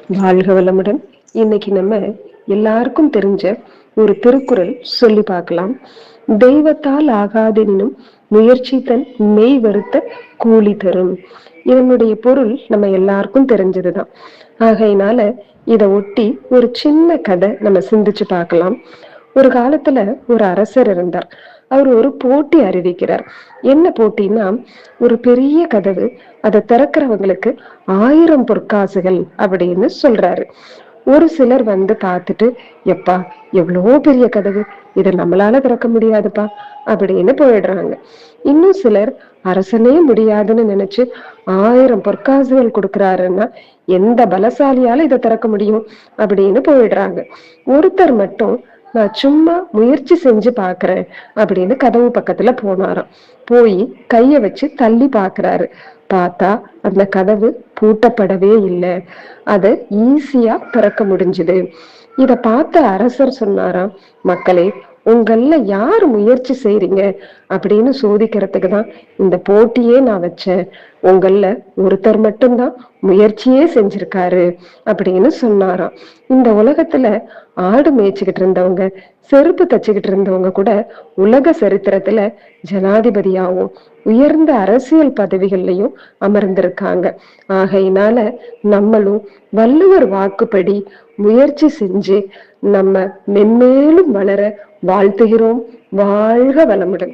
வாழ்க வளமுடன். இன்னைக்கு நம்ம எல்லாருக்கும் தெரிஞ்ச ஒரு திருக்குறள் சொல்லி பார்க்கலாம். தெய்வத்தால் ஆகாதெனினும் முயற்சி தன் மெய் வருத்த கூலி தரும். இதனுடைய பொருள் நம்ம எல்லாருக்கும் தெரிஞ்சதுதான். ஆகையினால இதை ஒட்டி ஒரு சின்ன கதை நம்ம சிந்திச்சு பார்க்கலாம். ஒரு காலத்துல ஒரு அரசர் இருந்தார். அவர் ஒரு போட்டி அறிவிக்கிறார். என்ன போட்டின்னா, ஒரு பெரிய கதவு, அதை திறக்கிறவங்களுக்கு 1000 பொற்காசுகள் அப்படின்னு சொல்றாரு. ஒரு சிலர் வந்து பார்த்துட்டு, எப்பா எவ்வளோ பெரிய கதவு, இதை நம்மளால திறக்க முடியாதுப்பா அப்படின்னு போயிடுறாங்க. இன்னும் சிலர் அரசனே முடியாதுன்னு நினைச்சு 1000 பொற்காசுகள் கொடுக்குறாருன்னா எந்த பலசாலியால இதை திறக்க முடியும் அப்படின்னு போயிடுறாங்க. ஒருத்தர் மட்டும் நான் சும்மா முயற்சி செஞ்சு பாக்குறேன் அப்படின்னு கதவு பக்கத்துல போனாராம். போய் கைய வச்சு தள்ளி பாக்குறாரு. பார்த்தா அந்த கதவு பூட்டப்படவே இல்லை. அதை ஈஸியா திறக்க முடிஞ்சுது. இத பார்த்த அரசர் சொன்னாராம், மக்களே, உங்கள யாரு முயற்சி செய்றீங்க அப்படின்னு சோதிக்கிறதுக்கு தான் இந்த போட்டியே நான் வச்சேன். உங்கள ஒருத்தர் மட்டும்தான் முயற்சியே செஞ்சிருக்காரு அப்படின்னு சொன்னாராம். இந்த உலகத்துல ஆடு மேய்ச்சிக்கிட்டு இருந்தவங்க, செருப்பு தச்சுக்கிட்டு இருந்தவங்க கூட உலக சரித்திரத்துல ஜனாதிபதியாவும் உயர்ந்த அரசியல் பதவிகள்லையும் அமர்ந்திருக்காங்க. ஆகையினால நம்மளும் வள்ளுவர் வாக்குப்படி முயற்சி செஞ்சு நம்ம மென்மேலும் வளர வாழ்த்துகிறோம். வாழ்க வளமுடன்.